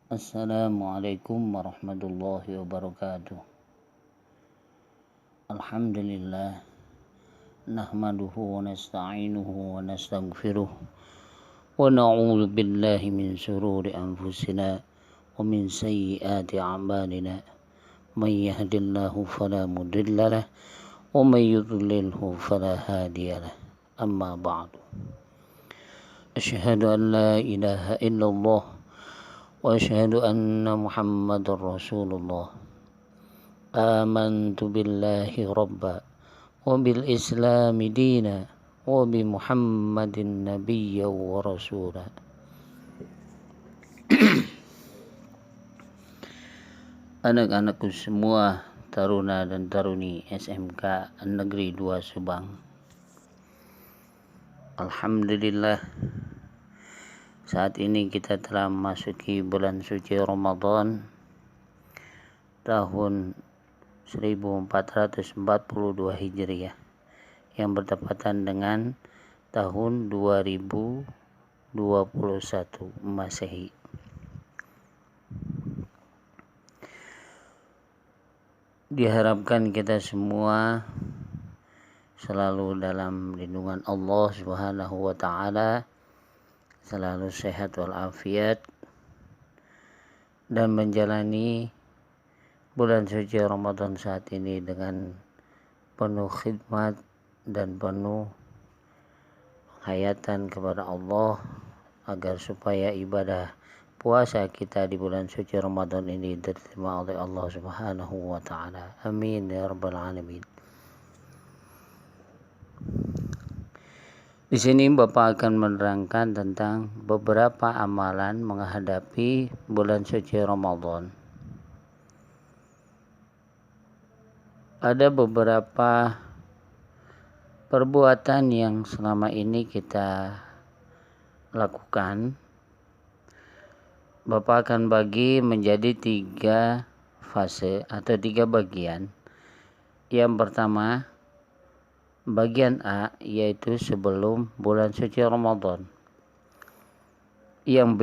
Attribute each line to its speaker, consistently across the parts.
Speaker 1: Assalamualaikum warahmatullahi wabarakatuh. Alhamdulillah nahmaduhu wa nasta'inuhu wa nastaghfiruh wa na'udzu billahi min shururi anfusina wa min sayyiati a'malina. May yahdihillahu fala mudhillalah wa may yudlilhu fala hadiyalah. Amma ba'du. Asyhadu an la ilaha illallah wa asyhadu anna Muhammadar Rasulullah. Amantu billahi rabba wa bil islami dina wa bi Muhammadin nabiyya wa rasula. Anak-anakku semua, taruna dan taruni SMK Negeri 2 Subang. Alhamdulillah, saat ini kita telah memasuki bulan suci Ramadan tahun 1442 Hijriah yang bertepatan dengan tahun 2021 Masehi. Diharapkan kita semua selalu dalam lindungan Allah Subhanahu wa taala, selalu sehat walafiat dan menjalani bulan suci Ramadan saat ini dengan penuh khidmat dan penuh hayatan kepada Allah, agar supaya ibadah puasa kita di bulan suci Ramadan ini diterima oleh Allah Subhanahu wa taala. Amin ya rabbal alamin. Di sini Bapak akan menerangkan tentang beberapa amalan menghadapi bulan suci Ramadan. Ada beberapa perbuatan yang selama ini kita lakukan. Bapak akan bagi menjadi 3 fase atau 3 bagian. Yang pertama, bagian A, yaitu sebelum bulan suci Ramadan. Yang B,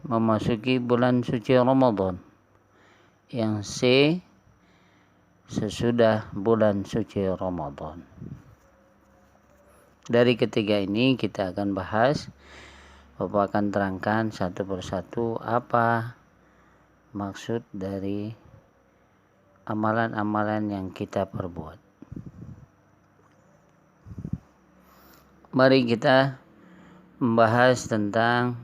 Speaker 1: memasuki bulan suci Ramadan. Yang C, sesudah bulan suci Ramadan. Dari ketiga ini kita akan bahas. Bapak akan terangkan satu persatu apa maksud dari amalan-amalan yang kita perbuat. Mari kita membahas tentang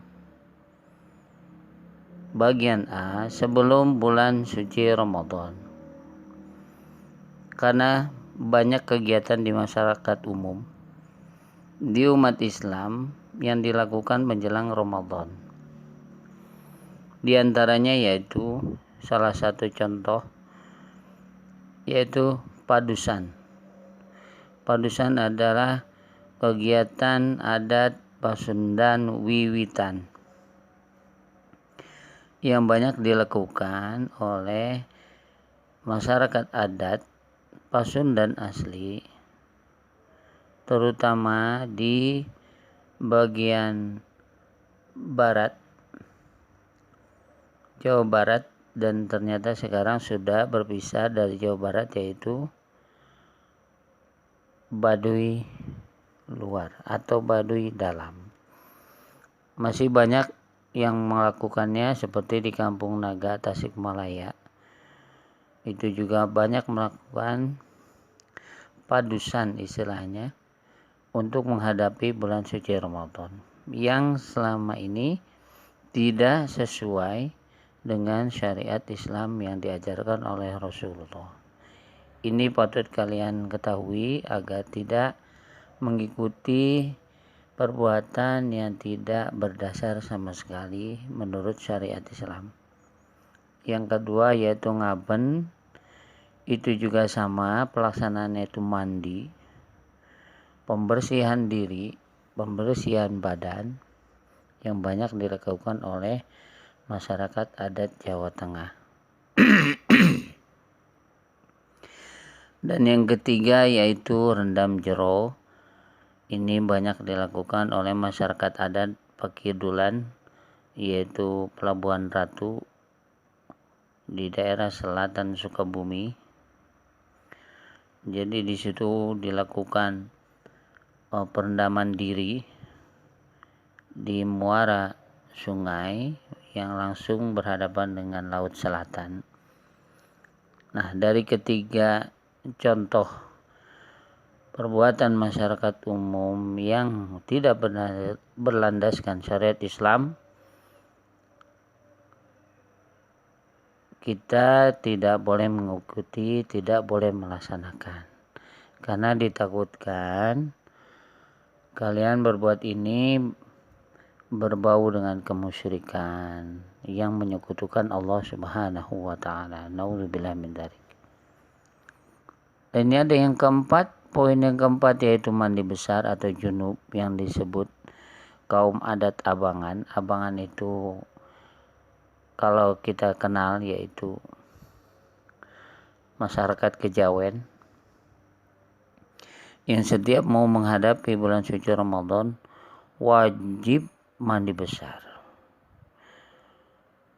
Speaker 1: bagian A, sebelum bulan suci Ramadan. Karena banyak kegiatan di masyarakat umum, di umat Islam yang dilakukan menjelang Ramadan. Di antaranya yaitu salah satu contoh yaitu padusan. Padusan adalah kegiatan adat Pasundan Wiwitan yang banyak dilakukan oleh masyarakat adat Pasundan asli, terutama di bagian barat Jawa Barat, dan ternyata sekarang sudah berpisah dari Jawa Barat, yaitu Baduy luar atau Baduy dalam. Masih banyak yang melakukannya seperti di Kampung Naga, Tasikmalaya. Itu juga banyak melakukan padusan istilahnya untuk menghadapi bulan suci Ramadan yang selama ini tidak sesuai dengan syariat Islam yang diajarkan oleh Rasulullah. Ini patut kalian ketahui agar tidak mengikuti perbuatan yang tidak berdasar sama sekali menurut syariat Islam. Yang kedua yaitu ngaben. Itu juga sama, pelaksanaannya itu mandi, pembersihan diri, pembersihan badan yang banyak dilakukan oleh masyarakat adat Jawa Tengah. Dan yang ketiga yaitu rendam jero. Ini banyak dilakukan oleh masyarakat adat Pakidulan, yaitu Pelabuhan Ratu di daerah selatan Sukabumi. Jadi di situ dilakukan perendaman diri di muara sungai yang langsung berhadapan dengan Laut Selatan. Nah, dari ketiga contoh perbuatan masyarakat umum yang tidak berlandaskan syariat Islam, kita tidak boleh mengikuti, tidak boleh melaksanakan. Karena ditakutkan kalian berbuat ini berbau dengan kemusyrikan yang menyekutukan Allah Subhanahu wa taala. Nauzubillah min dzalik. Dan ini ada yang keempat, poin yang keempat yaitu mandi besar atau junub yang disebut kaum adat Abangan. Abangan itu kalau kita kenal yaitu masyarakat Kejawen yang setiap mau menghadapi bulan suci Ramadan wajib mandi besar.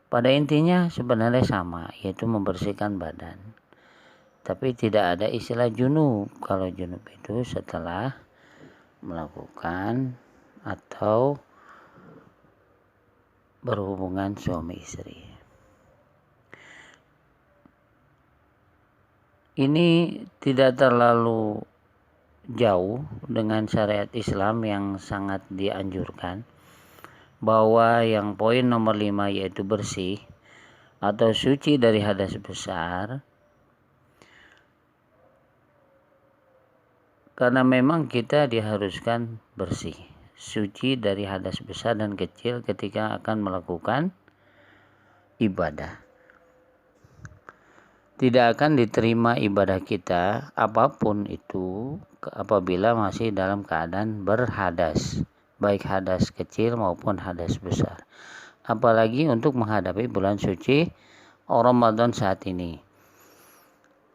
Speaker 1: Pada intinya sebenarnya sama, yaitu membersihkan badan. Tapi tidak ada istilah junub. Kalau junub itu setelah melakukan atau berhubungan suami istri. Ini tidak terlalu jauh dengan syariat Islam yang sangat dianjurkan, bahwa yang poin nomor 5 yaitu bersih atau suci dari hadas besar. Karena memang kita diharuskan bersih, suci dari hadas besar dan kecil ketika akan melakukan ibadah. Tidak akan diterima ibadah kita apapun itu apabila masih dalam keadaan berhadas, baik hadas kecil maupun hadas besar. Apalagi untuk menghadapi bulan suci Ramadan saat ini.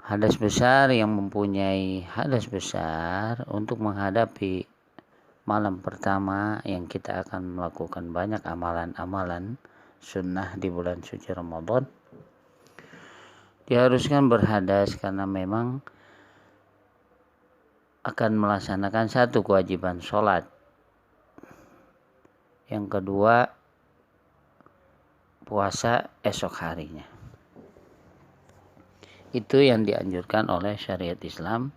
Speaker 1: Hadas besar yang mempunyai hadas besar untuk menghadapi malam pertama yang kita akan melakukan banyak amalan-amalan sunnah di bulan suci Ramadan, diharuskan berhadas karena memang akan melaksanakan satu kewajiban sholat. Yang kedua, puasa esok harinya. Itu yang dianjurkan oleh syariat Islam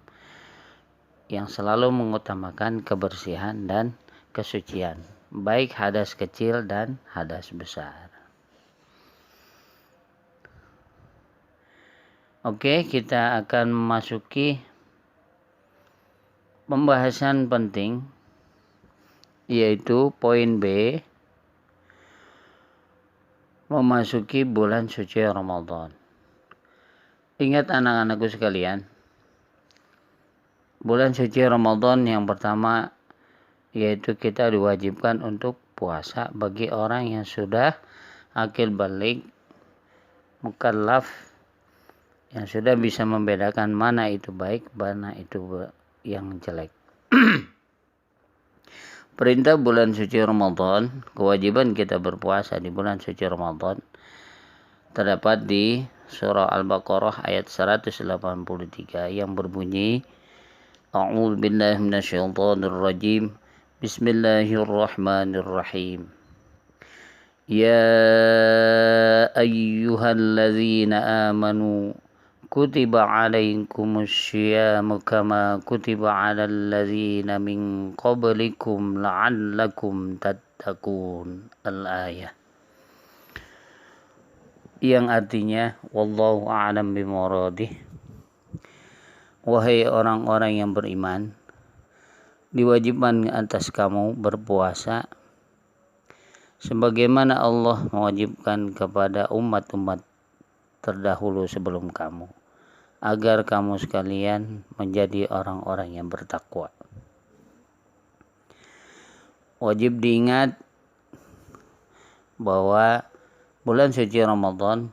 Speaker 1: yang selalu mengutamakan kebersihan dan kesucian, baik hadas kecil dan hadas besar. Oke, kita akan memasuki pembahasan penting, yaitu poin B, memasuki bulan suci Ramadan. Ingat anak-anakku sekalian, bulan suci Ramadan yang pertama yaitu kita diwajibkan untuk puasa bagi orang yang sudah akil baligh, mukallaf, yang sudah bisa membedakan mana itu baik, mana itu yang jelek. Perintah bulan suci Ramadan, kewajiban kita berpuasa di bulan suci Ramadan terdapat di surah Al-Baqarah ayat 183 yang berbunyi, A'udzu billahi minasyaitonir rajim. Bismillahirrahmanirrahim. Ya ayyuhalladzina amanu kutiba alaikumus syiyamu kama kutiba alal ladzina min qablikum la'allakum tattaqun. Al-ayah. Yang artinya wallahu a'lam bimuradih. Wahai orang-orang yang beriman, diwajibkan atas kamu berpuasa sebagaimana Allah mewajibkan kepada umat-umat terdahulu sebelum kamu, agar kamu sekalian menjadi orang-orang yang bertakwa. Wajib diingat bahwa bulan suci Ramadan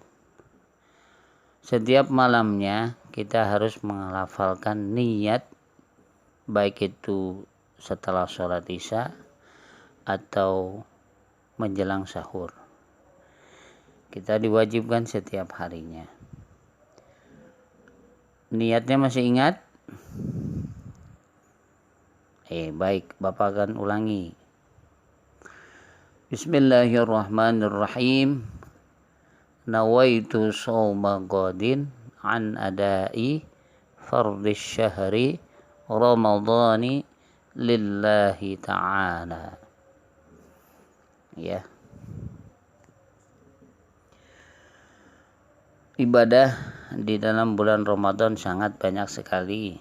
Speaker 1: setiap malamnya kita harus menghafalkan niat, baik itu setelah sholat isya atau menjelang sahur. Kita diwajibkan setiap harinya. Niatnya masih ingat? Baik, Bapak akan ulangi. Bismillahirrahmanirrahim. Nawaitu shauma qadin an adai fardhi syahri ramadhani lillahi ta'ala. Ya. Ibadah di dalam bulan Ramadan sangat banyak sekali,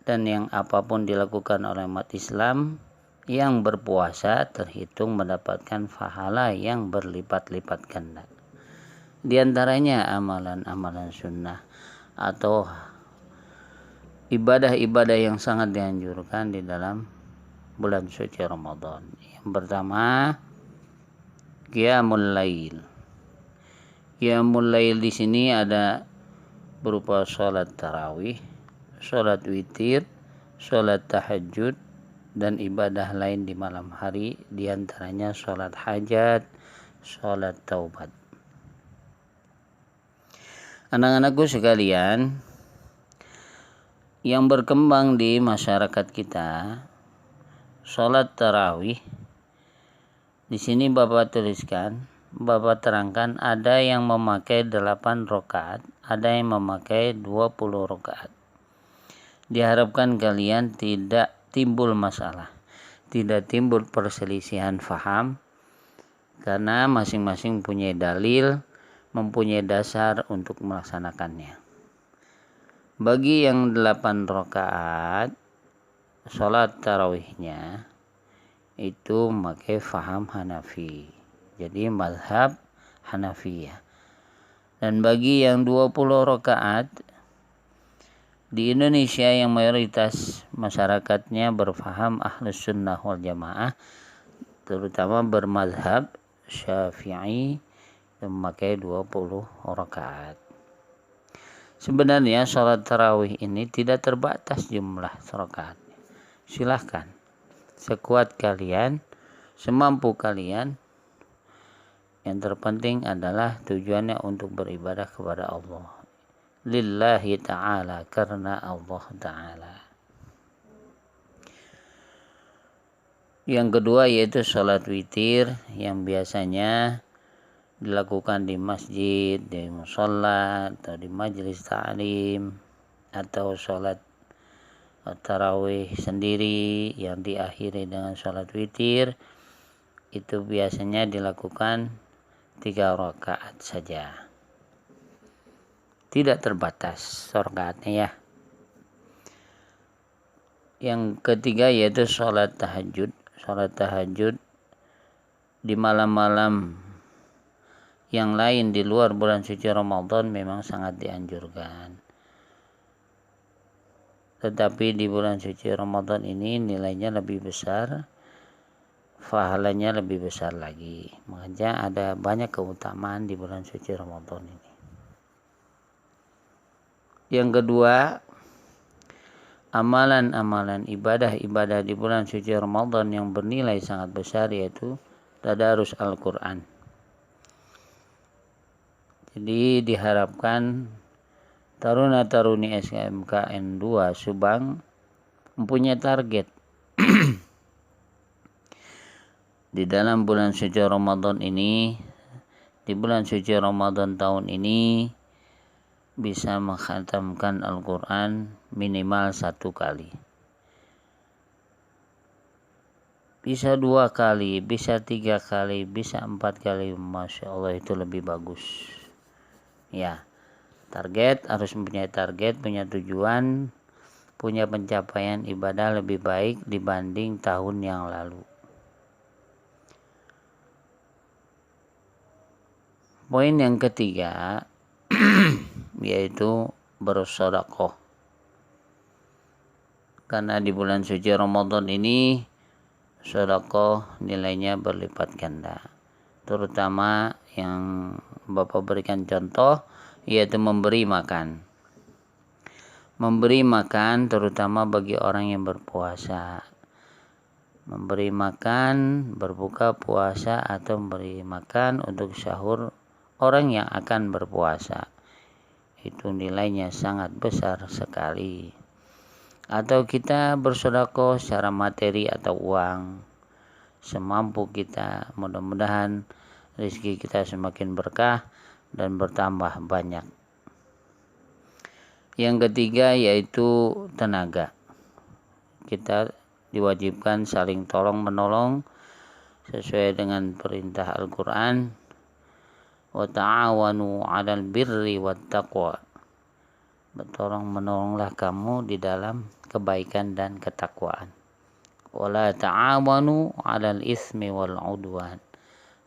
Speaker 1: dan yang apapun dilakukan oleh umat Islam yang berpuasa terhitung mendapatkan pahala yang berlipat-lipat ganda. Di antaranya amalan-amalan sunnah atau ibadah-ibadah yang sangat dianjurkan di dalam bulan suci Ramadan. Yang pertama, qiyamul lail. Qiyamul lail di sini ada berupa sholat tarawih, sholat witir, sholat tahajud, dan ibadah lain di malam hari, di antaranya sholat hajat, sholat taubat. Anak-anakku sekalian, yang berkembang di masyarakat kita, sholat tarawih, di sini Bapak tuliskan, Bapak terangkan, ada yang memakai 8 rakaat, ada yang memakai 20 rakaat. Diharapkan kalian tidak timbul masalah, tidak timbul perselisihan faham, karena masing-masing punya dalil, mempunyai dasar untuk melaksanakannya. Bagi yang 8 rakaat, sholat tarawihnya itu memakai faham Hanafi, jadi mazhab Hanafiyah. Dan bagi yang 20 rakaat, di Indonesia yang mayoritas masyarakatnya berfaham Ahlus Sunnah wal Jamaah, terutama bermazhab Syafi'i, yang memakai 20 rakaat. Sebenarnya sholat tarawih ini tidak terbatas jumlah rakaat. Silahkan, sekuat kalian, semampu kalian. Yang terpenting adalah tujuannya untuk beribadah kepada Allah. Lillahi ta'ala, karena Allah ta'ala. Yang kedua yaitu sholat witir, yang biasanya dilakukan di masjid, di musholla, atau di majelis ta'lim, atau sholat tarawih sendiri yang diakhiri dengan sholat witir. Itu biasanya dilakukan 3 rakaat saja, tidak terbatas rakaatnya ya. Yang ketiga yaitu sholat tahajud. Sholat tahajud di malam-malam yang lain di luar bulan suci Ramadan memang sangat dianjurkan, tetapi di bulan suci Ramadan ini nilainya lebih besar, pahalanya lebih besar lagi. Makanya ada banyak keutamaan di bulan suci Ramadan ini. Yang kedua, amalan-amalan ibadah-ibadah di bulan suci Ramadan yang bernilai sangat besar yaitu tadarus Al-Quran. Jadi diharapkan taruna-taruni SMKN 2 Subang mempunyai target di dalam bulan suci Ramadan ini, di bulan suci Ramadan tahun ini, bisa mengkhatamkan Al-Quran minimal 1 kali. Bisa 2 kali, bisa 3 kali, bisa 4 kali. Masya Allah, itu lebih bagus. Ya, target, harus mempunyai target, punya tujuan, punya pencapaian ibadah lebih baik dibanding tahun yang lalu. Poin yang ketiga yaitu bersedekah. Karena di bulan suci Ramadan ini sedekah nilainya berlipat ganda. Terutama yang Bapak berikan contoh yaitu memberi makan. Memberi makan terutama bagi orang yang berpuasa. Memberi makan berbuka puasa atau memberi makan untuk sahur orang yang akan berpuasa. Itu nilainya sangat besar sekali. Atau kita bersedekah secara materi atau uang semampu kita, mudah-mudahan rezeki kita semakin berkah dan bertambah banyak. Yang ketiga yaitu tenaga. Kita diwajibkan saling tolong menolong sesuai dengan perintah Al-Quran, wa ta'awanu 'alal birri wat taqwa. Bertolong menolonglah kamu di dalam kebaikan dan ketakwaan. Wala ta'awanu 'alal ismi wal 'udwan.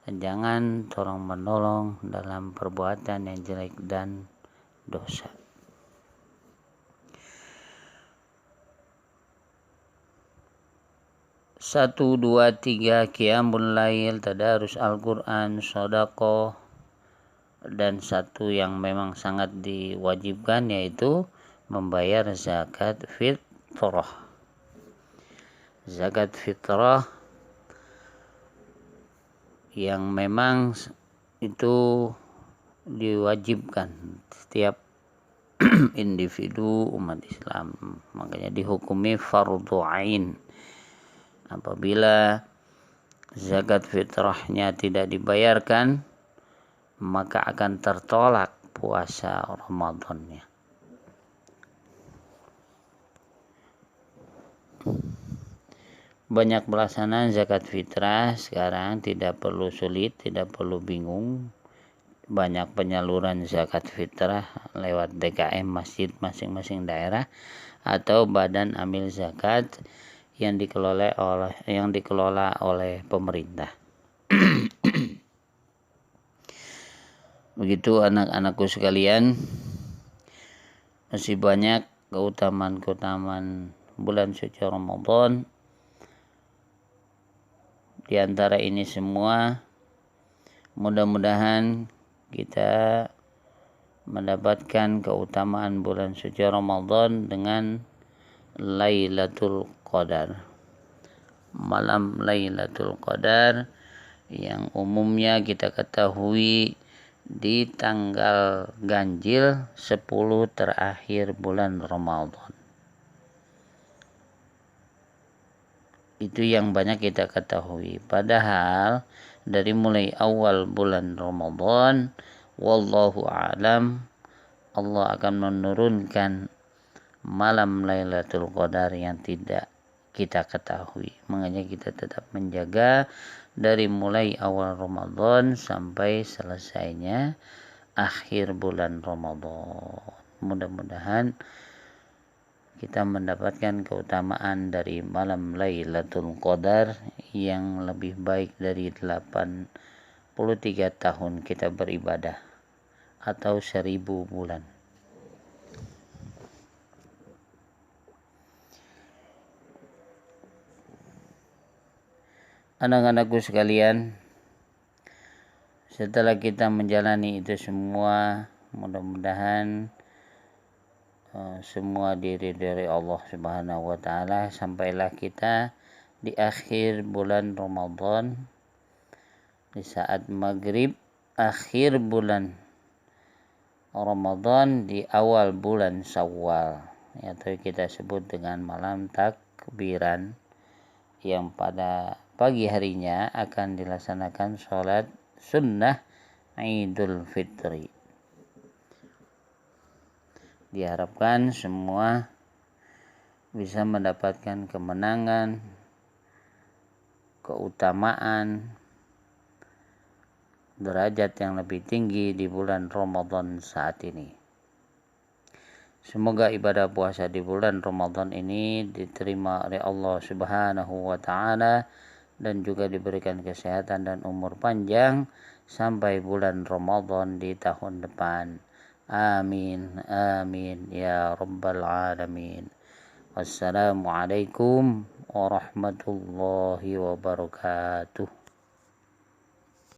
Speaker 1: Dan jangan tolong menolong dalam perbuatan yang jelek dan dosa. Satu, dua, tiga, qiyamul lail, tadarus Al-Quran, sedekah, dan satu yang memang sangat diwajibkan yaitu membayar zakat fitrah. Zakat fitrah yang memang itu diwajibkan setiap individu umat Islam, makanya dihukumi fardhu ain. Apabila zakat fitrahnya tidak dibayarkan, maka akan tertolak puasa Ramadannya. Banyak pelaksanaan zakat fitrah sekarang, tidak perlu sulit, tidak perlu bingung. Banyak penyaluran zakat fitrah lewat DKM masjid masing-masing daerah atau badan amil zakat yang dikelola oleh pemerintah. Begitu anak-anakku sekalian, masih banyak keutamaan-keutamaan bulan suci Ramadan. Di antara ini semua, mudah-mudahan kita mendapatkan keutamaan bulan suci Ramadan dengan Lailatul Qadar. Malam Lailatul Qadar yang umumnya kita ketahui di tanggal ganjil 10 terakhir bulan Ramadan. Itu yang banyak kita ketahui. Padahal dari mulai awal bulan Ramadan, wallahu a'lam, Allah akan menurunkan malam Lailatul Qadar yang tidak kita ketahui. Makanya kita tetap menjaga dari mulai awal Ramadan sampai selesainya akhir bulan Ramadan. Mudah-mudahan kita mendapatkan keutamaan dari malam Lailatul Qadar yang lebih baik dari 83 tahun kita beribadah atau 1000 bulan. Anak-anakku sekalian, setelah kita menjalani itu semua, mudah-mudahan semua diridhoi Allah Subhanahu wa taala, sampailah kita di akhir bulan Ramadan, di saat maghrib akhir bulan Ramadan, di awal bulan Syawal, atau kita sebut dengan malam takbiran, yang pada pagi harinya akan dilaksanakan sholat sunnah Idul Fitri. Diharapkan semua bisa mendapatkan kemenangan, keutamaan, derajat yang lebih tinggi di bulan Ramadan saat ini. Semoga ibadah puasa di bulan Ramadan ini diterima oleh Allah Subhanahu wa taala dan juga diberikan kesehatan dan umur panjang sampai bulan Ramadan di tahun depan. Amin, amin ya rabbal alamin. Wassalamualaikum warahmatullahi wabarakatuh.